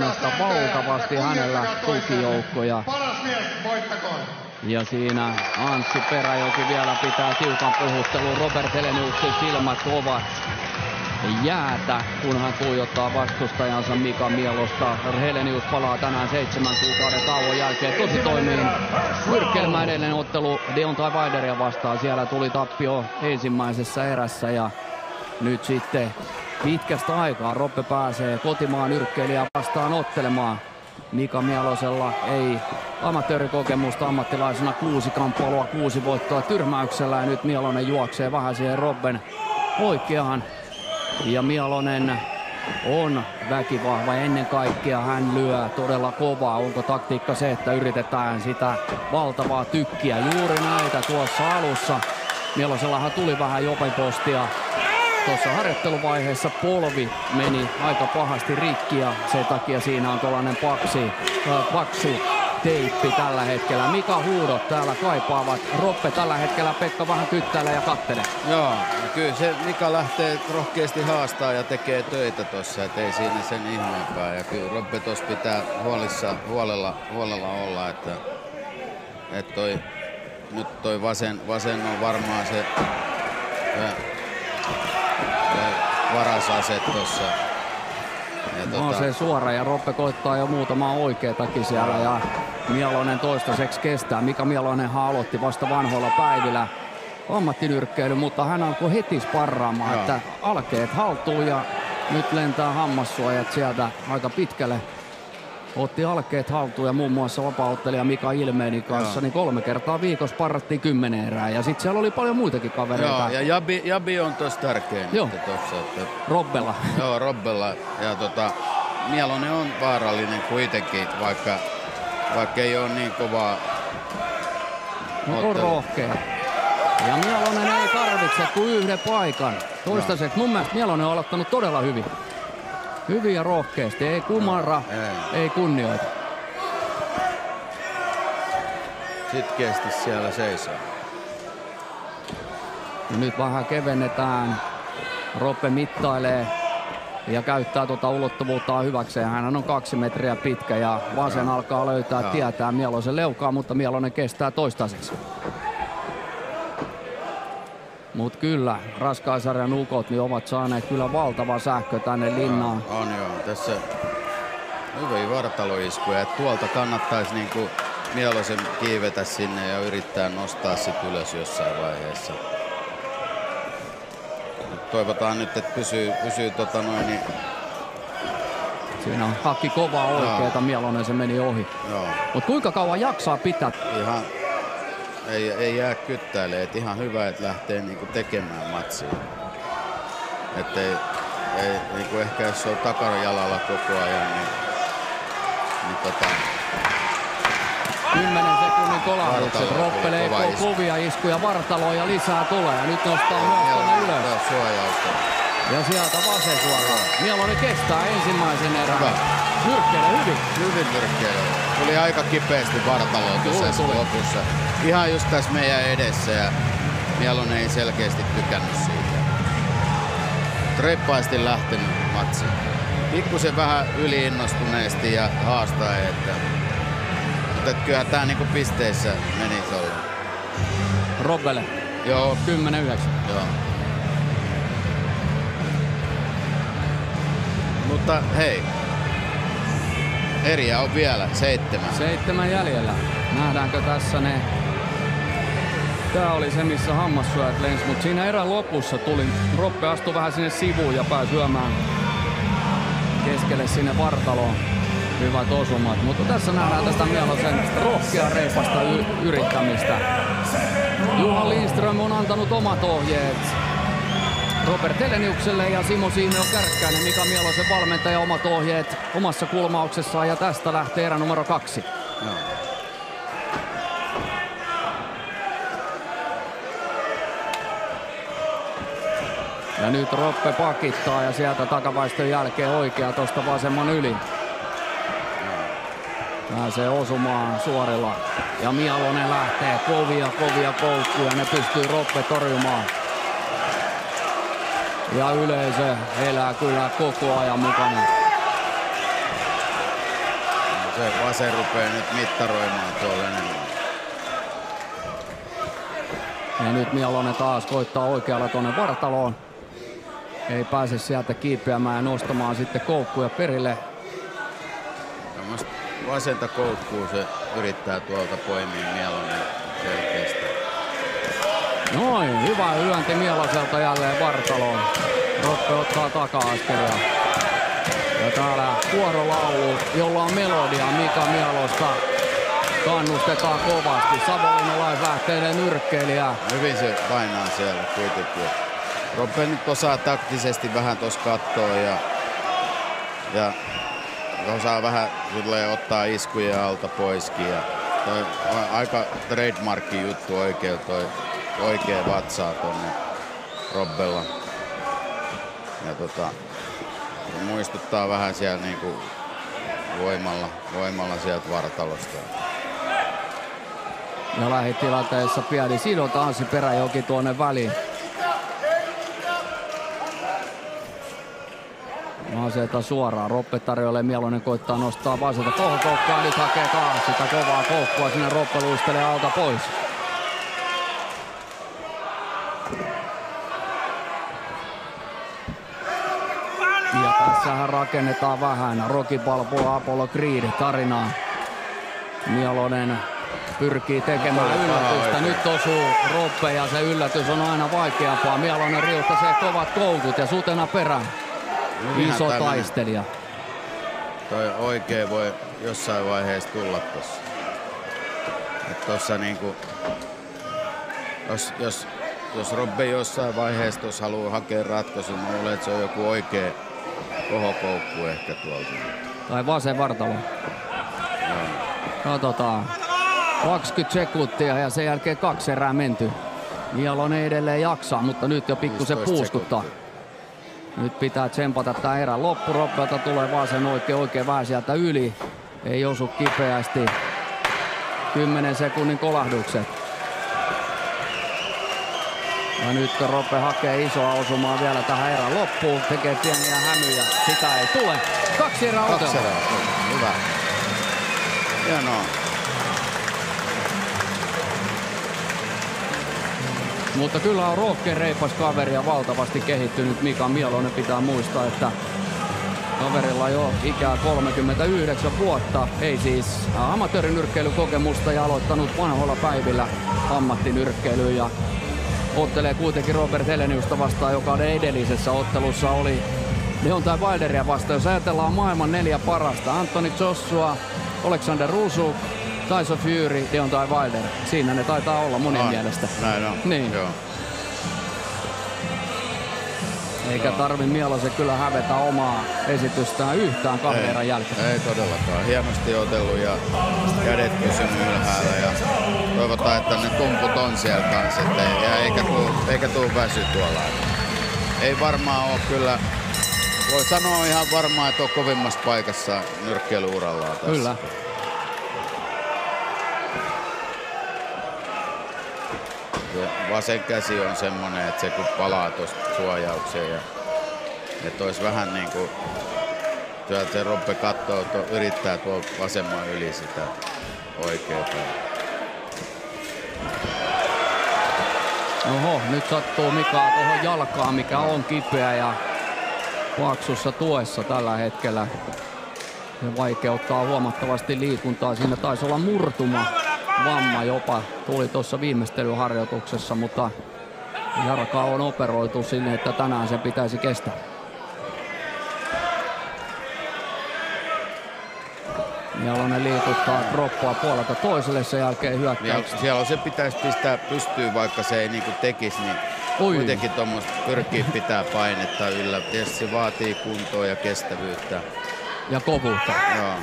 Mielosesta valtavasti hänellä tukijoukkoja. Ja siinä Anssi Peräjoki vielä pitää tiukan puhuttelun. Robert Heleniuksen silmät ovat jäätä, kun hän tuijottaa vastustajansa Mika Mielosta. Helenius palaa tänään 7 kuukauden tauon jälkeen tositoimiin. Nyrkkelemään edellinen ottelu Deontay Wilderia vastaan. Siellä tuli tappio ensimmäisessä erässä ja nyt sitten pitkästä aikaa Roppe pääsee kotimaan nyrkkeilijää vastaan ottelemaan. Mika Mielosella ei amatöörikokemusta ammattilaisena, 6 kamppailua, 6 voittoa tyrmäyksellä ja nyt Mielonen juoksee vähän siihen Robben oikeaan. Ja Mielonen on väkivahva ennen kaikkea, hän lyö todella kovaa. Onko taktiikka se, että yritetään sitä valtavaa tykkiä? Juuri näitä tuossa alussa. Mielosellahan tuli vähän jopepostia. Tuossa harjoitteluvaiheessa polvi meni aika pahasti rikki ja sen takia siinä on tuollainen paksu teippi tällä hetkellä. Mika huudot täällä kaipaavat. Roppe tällä hetkellä Pekka vähän kyttäilee ja kattelee. Joo, kyllä se Mika lähtee rohkeasti haastaa ja tekee töitä tossa, et ei siinä sen ihmeempää. Ja kyllä Roppe tossa pitää huolella olla, että toi vasen on varmaan se varas ase tossa. No se suora ja Roppe koittaa jo muutama oikeetakin siellä ja Mielonen toistaiseksi kestää. Mika Mielonenhan aloitti vasta vanhoilla päivillä ammattinyrkkeily, mutta hän alkoi heti sparraamaan, että alkeet haltuun ja nyt lentää hammassuojat sieltä aika pitkälle. Otti alkeet haltuun ja muun muassa vapaa-ottelija Mika Ilmenin kanssa, niin 3 kertaa viikossa parrattiin 10 erää ja sitten siellä oli paljon muitakin kavereita. Joo, ja Jabi on tossa tärkein. Tossa, että Robbella. Joo, Robbella. Ja Mielonen on vaarallinen kuitenkin, vaikka ei ole niin kovaa on rohkea. Ja Mielonen ei tarvitse kuin yhden paikan. Toistaiseksi mun mielestä Mielonen on aloittanut todella hyvin. Hyvin ja rohkeasti, ei kumarra, ei kunnioita. Sitkeästi siellä seisoo. Ja nyt vähän kevennetään. Roppe mittailee ja käyttää tuota ulottuvuuttaan hyväkseen. Hän on 2 metriä pitkä ja vasen alkaa löytää tietää Mielosen leukaa, mutta Mielonen kestää toistaiseksi. Mut kyllä, raskaisarjan ukot niin ovat saaneet kyllä valtava sähkö tänne linnaan. On joo, tässä hyviä vartaloiskuja. Tuolta kannattaisi niinku Mielosen kiivetä sinne ja yrittää nostaa sit ylös jossain vaiheessa. Toivotaan nyt, että pysyy niin. Siinä on hakki kovaa oikeeta, Mielonen se meni ohi. Mut kuinka kauan jaksaa pitää? Ihan ei jää kyttäilemään, että ihan hyvä, että lähtee niinku tekemään matsia. Että ei niinku ehkä jos se on takajalalla koko ajan, niin 10 sekunnin kolahdukset. Roppe leikoo kovia iskuja vartaloon ja lisää tulee. Ja nyt nostaa myös tuonne ylös. Suojausta. Ja sieltä vasen suoraan. Mielonen kestää ensimmäisen erän. Nyrkkeilee hyvin. Hyvin nyrkkeilee. Tuli aika kipeästi vartaloon tuossa lopussa. Ihan just tässä meidän edessä ja Mielonen ei selkeästi tykännyt siitä. Reippaasti lähtenyt matsiin. Pikkusen vähän yliinnostuneesti ja haastaen, mutta kyllähän tää niinku pisteissä meni olla. Robbelle. Joo. 10-9. Joo. Mutta hei. Eriä on vielä 7. 7 jäljellä. Nähdäänkö tässä ne? Tää oli se, missä hammassuojat lensi, mutta siinä erän lopussa Roppe astui vähän sinne sivuun ja pääsi syömään keskelle sinne vartaloon. Hyvät osumat, mutta tässä nähdään tästä Mielosen rohkea reipasta yrittämistä. Juha Lindström on antanut omat ohjeet Robert Heleniukselle ja Simo Siimio Kärkkäinen, Mika Mielosen valmentaja, omat ohjeet omassa kulmauksessaan ja tästä lähtee erä numero 2. No. Ja nyt Roppe pakittaa ja sieltä takavaiston jälkeen oikea tosta vasemman yli. Pääsee osumaan suorilla ja Mielonen lähtee kovia koukkuja, ne pystyy Roppe torjumaan. Ja yleisö elää kyllä koko ajan mukana. Se vasen rupeaa nyt mittaroimaan tuolla enemmän. Ja nyt Mialonen taas koittaa oikealla tuonne vartaloon. Ei pääse sieltä kiipeämään ja nostamaan sitten koukkuja perille. Vasenta koukkuu se yrittää tuolta poimia Mialonen selkeästi. Noin, hyvä lyönti Mialoselta jälleen vartaloon. Roppe ottaa taka-askelia. Ja täällä kuorolaulu, jolla on melodia Mika Mialosta. Kannustetaan kovasti. Savonlinnalaislähteinen nyrkkeilijä. Hyvin se painaa siellä kuitenkin. Roppe nyt osaa taktisesti vähän tuossa kattoa ja osaa vähän ottaa iskuja alta poiskin. Ja toi on aika trademarkki juttu oikea vatsaa tonne Robbella. Ja muistuttaa vähän siellä niinku voimalla sieltä vartalosta. Ja lähitilanteessa pieni sidota Anssi Peräjoki tuonne väliin. Aseita suoraan. Roppe tarjoilee, Mialonen koittaa nostaa vasenta tuohon koukkaan. Nyt hakee taas sitä kovaa koukkua. Sinne Roppe luistelee alta pois. Ja tässähän rakennetaan vähän Rocky Balboa Apollo Creed tarinaa. Mialonen pyrkii tekemään yllätystä. Nyt osuu Roppe ja se yllätys on aina vaikeampaa. Mialonen riuhtasee kovat koukut ja sutena perään. Iso taistelija. Toi oikein voi jossain vaiheessa tulla tossa. Tossa niinku, jos Robbe jossain vaiheessa tossa haluaa hakea ratkaisun, mä luulen, että se on joku oikea kohokoukku ehkä tuolta. Tai vasen vartalo. Katsotaan. 20 sekuntia ja sen jälkeen 2 erää menty. Mialonen edelleen jaksaa, mutta nyt jo pikkusen puuskuttaa. Nyt pitää tsempata tää erä loppu. Roppelta tulee vasen oikein vähän sieltä yli. Ei osu kipeästi. 10 sekunnin kolahdukset. Ja nyt Roppe hakee isoa osumaa vielä tähän erän loppuun. Tekee pieniä hämyjä. Sitä ei tule. 2 erää otelua. 2 erää. Hyvä. Hienoa. Mutta kyllä on rohkea reipas kaveri ja valtavasti kehittynyt Mika Mialonen. Pitää muistaa, että kaverilla on jo ikää 39 vuotta. Ei siis amatöörinyrkkeilykokemusta ja aloittanut vanhoilla päivillä ammattinyrkkeilyyn. Ja ottelee kuitenkin Robert Heleniusta vastaan, joka edellisessä ottelussa oli Deontay Wilderia vastaan. Jos ajatellaan maailman 4 parasta, Anthony Joshua, Alexander Usyk, Tyson Fury, Deontay Wilder. Siinä ne taitaa olla monen mielestä. Näin on. Niin. Joo. Eikä tarvi Mialosen kyllä hävetä omaa esitystään yhtään 2 erän jälkeen. Ei todellakaan. Hienosti otellut ja kädet pysynyt ylhäällä ja toivotaan, että ne tumput on siellä kanssa. Eikä tuu väsy tuolla. Ei varmaan ole kyllä, voi sanoa ihan varmaan, että on kovimmassa paikassa nyrkkeilyurallaan tässä. Kyllä. Vasen käsi on semmonen, että se kun palaa tuosta suojaukseen ja että olisi vähän niinku, se Roppe kattoo, yrittää tuolla vasemman yli sitä oikeeta. Oho, nyt sattuu Mikaa tuohon jalkaan, mikä on kipeä ja paksussa tuessa tällä hetkellä. Se vaikeuttaa huomattavasti liikuntaa. Siinä taisi olla murtuma. Vamma jopa tuli tuossa viimeistelyharjoituksessa, mutta jalka on operoitu sinne, että tänään se pitäisi kestää. Mialonen liikuttaa kroppaa puolelta toiselle, sen jälkeen hyökkäyksessä. Siellä se pitäisi pistää pystyyn, vaikka se ei niinku tekisi, niin kuitenkin tuommoista pyrkii pitää painetta yllä. Tietysti se vaatii kuntoa ja kestävyyttä. Ja kovuutta. Joo.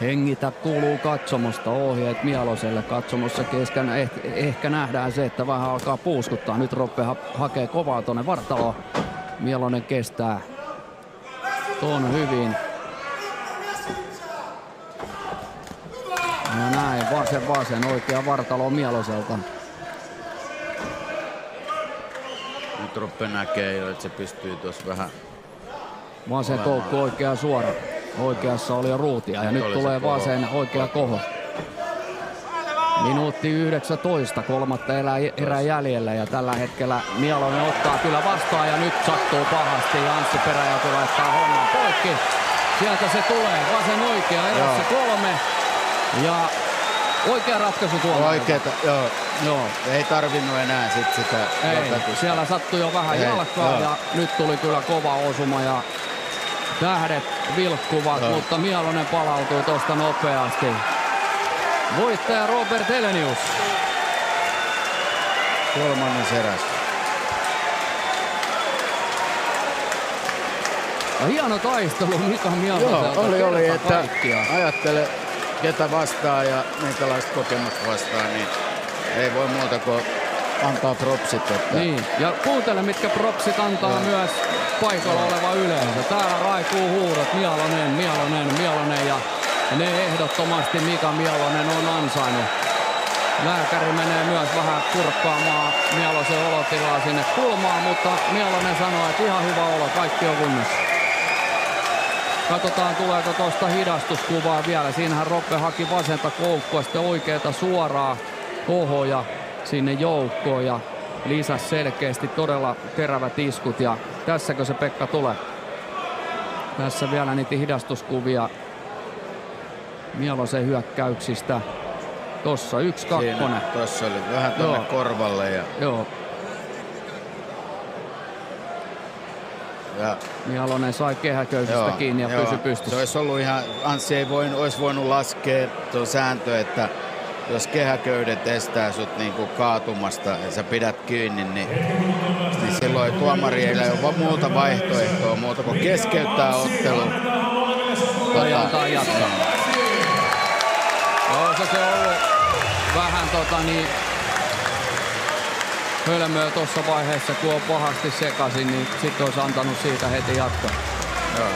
Hengitä kuuluu katsomosta, ohjeet Mialoselle katsomossa kesken. Ehkä nähdään se, että vähän alkaa puuskuttaa. Nyt Roppe hakee kovaa tuonne vartaloon. Mialonen kestää tuon hyvin. Ja näin, vasen oikea vartalo Mialoselta. nyt rupeaa näkee jo, että se pystyy tuossa vähän. Vasen koukku oikea suora. Oikeassa oli jo Ruutia ja nyt tulee vasen oikea koho. Minuutti 19, kolmatta erää jäljellä ja tällä hetkellä Mialonen ottaa kyllä vastaan ja nyt sattuu pahasti. Anssi Peräjälki laittaa homman poikki. Sieltä se tulee, vasen oikea, erässä 3 ja oikea ratkaisu tuolla. Oikeeta, joo. Ei tarvinnut enää sit sitä. Ei, siellä sattui jo vähän jalkaa ja nyt tuli kyllä kova osuma ja tähdet vilkkuvat, mutta Mialonen palautuu tosta nopeasti. Voittaja Robert Helenius. Kolmannes eräs. Ja hieno taistelu Mika Mialoselta. Oli, että ajattele ketä vastaa ja minkälaista kokemusta vastaa, niin ei voi muuta kuin antaa propsit. Että... Niin, ja kuuntele mitkä propsit antaa myös paikalla oleva yleisö. Täällä raikuu huudot Mialonen ja ne ehdottomasti Mika Mialonen on ansainnut. Lääkäri menee myös vähän kurkkaamaan Mialosen olotilaa sinne kulmaan, mutta Mialonen sanoo, että ihan hyvä olo, kaikki on kunnossa. Katsotaan tuleeko tuosta hidastuskuvaa vielä. Siinähän Roppe haki vasenta koukkua, sitten oikeata suoraa kohoja sinne joukkoon ja lisäsi selkeästi todella terävät iskut. Ja tässäkö se Pekka tulee? Tässä vielä niitä hidastuskuvia Mialosen hyökkäyksistä. Tossa 1-2. Tossa oli vähän tuonne korvalle. Joo. Ja Mialonen sai kehäköysistä kiinni ja pysyi pystyssä. Se olisi ollut ihan, Anssi olisi voinut laskea tuon sääntö, että jos kehäköydet estää sut niinku kaatumasta ja sä pidät kiinni, niin silloin tuomari ei ole muuta vaihtoehtoa muuta kuin keskeyttää ottelun. Tai jatkaa. Se on ollut vähän hölmöä tuossa vaiheessa, kun on pahasti sekaisin, niin sitten olisi antanut siitä heti jatkaa. Joo.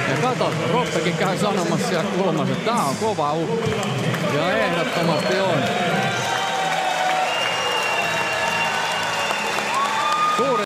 Ja kato, Roppekin käy sanomassa siellä kulmassa, että tää on kova ukko. Ja ehdottomasti on. Suuri